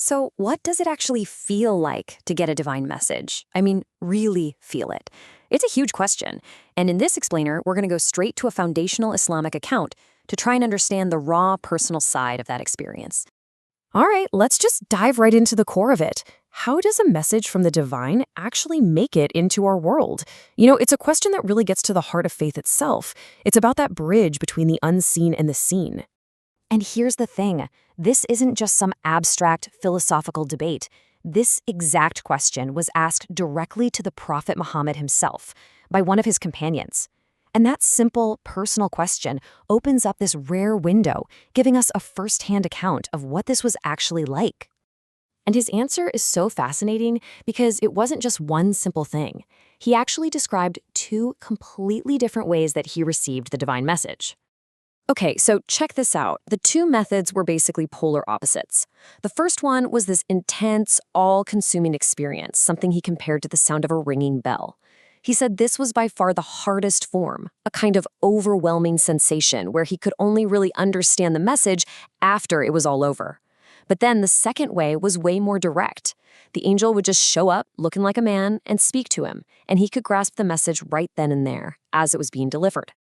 So, what does it actually feel like to get a divine message? I mean, really feel it. It's a huge question. And in this explainer, we're going to go straight to a foundational Islamic account to try and understand the raw personal side of that experience. All right, let's just dive right into the core of it. How does a message from the divine actually make it into our world? It's a question that really gets to the heart of faith itself. It's about that bridge between the unseen and the seen. And here's the thing. This isn't just some abstract philosophical debate. This exact question was asked directly to the Prophet Muhammad himself by one of his companions. And that simple, personal question opens up this rare window, giving us a first-hand account of what this was actually like. And his answer is so fascinating because it wasn't just one simple thing. He actually described two completely different ways that he received the divine message. Okay, so check this out. The two methods were basically polar opposites. The first one was this intense, all-consuming experience, something he compared to the sound of a ringing bell. He said this was by far the hardest form, a kind of overwhelming sensation where he could only really understand the message after it was all over. But then the second way was way more direct. The angel would just show up looking like a man and speak to him, and he could grasp the message right then and there as it was being delivered.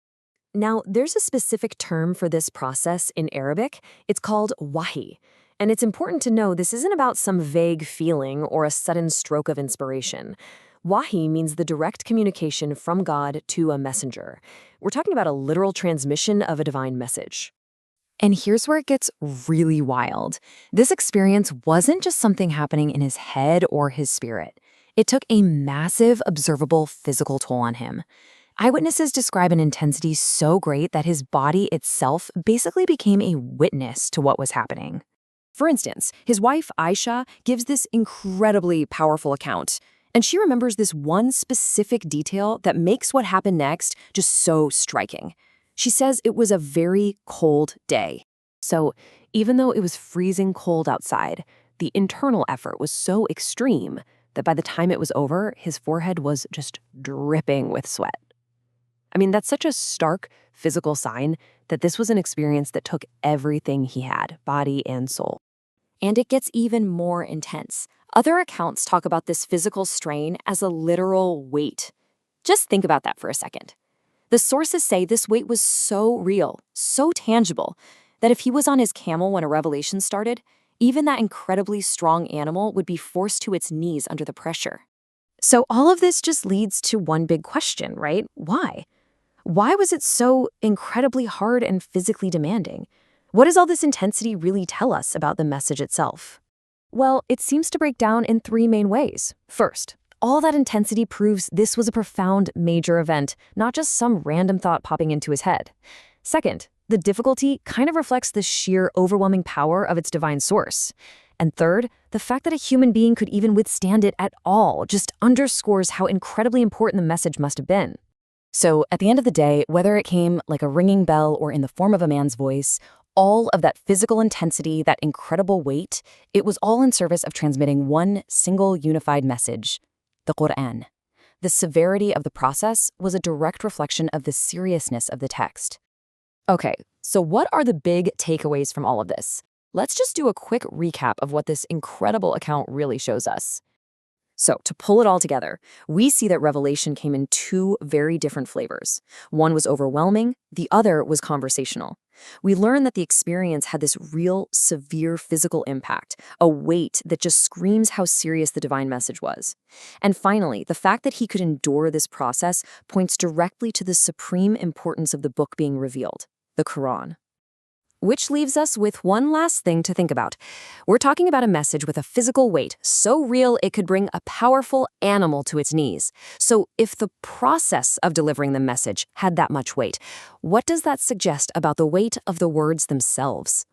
Now, there's a specific term for this process in Arabic. It's called wahi. And it's important to know this isn't about some vague feeling or a sudden stroke of inspiration. Wahi means the direct communication from God to a messenger. We're talking about a literal transmission of a divine message. And here's where it gets really wild. This experience wasn't just something happening in his head or his spirit. It took a massive, observable physical toll on him. Eyewitnesses describe an intensity so great that his body itself basically became a witness to what was happening. For instance, his wife Aisha gives this incredibly powerful account, and she remembers this one specific detail that makes what happened next just so striking. She says it was a very cold day. So even though it was freezing cold outside, the internal effort was so extreme that by the time it was over, his forehead was just dripping with sweat. I mean, that's such a stark physical sign that this was an experience that took everything he had, body and soul. And it gets even more intense. Other accounts talk about this physical strain as a literal weight. Just think about that for a second. The sources say this weight was so real, so tangible, that if he was on his camel when a revelation started, even that incredibly strong animal would be forced to its knees under the pressure. So all of this just leads to one big question, right? Why? Why was it so incredibly hard and physically demanding? What does all this intensity really tell us about the message itself? Well, it seems to break down in three main ways. First, all that intensity proves this was a profound, major event, not just some random thought popping into his head. Second, the difficulty kind of reflects the sheer, overwhelming power of its divine source. And third, the fact that a human being could even withstand it at all just underscores how incredibly important the message must have been. So at the end of the day, whether it came like a ringing bell or in the form of a man's voice, all of that physical intensity, that incredible weight, it was all in service of transmitting one single unified message, the Quran. The severity of the process was a direct reflection of the seriousness of the text. Okay, so what are the big takeaways from all of this? Let's just do a quick recap of what this incredible account really shows us. So, to pull it all together, we see that revelation came in two very different flavors. One was overwhelming, the other was conversational. We learn that the experience had this real, severe physical impact, a weight that just screams how serious the divine message was. And finally, the fact that he could endure this process points directly to the supreme importance of the book being revealed, the Quran. Which leaves us with one last thing to think about. We're talking about a message with a physical weight so real it could bring a powerful animal to its knees. So if the process of delivering the message had that much weight, what does that suggest about the weight of the words themselves?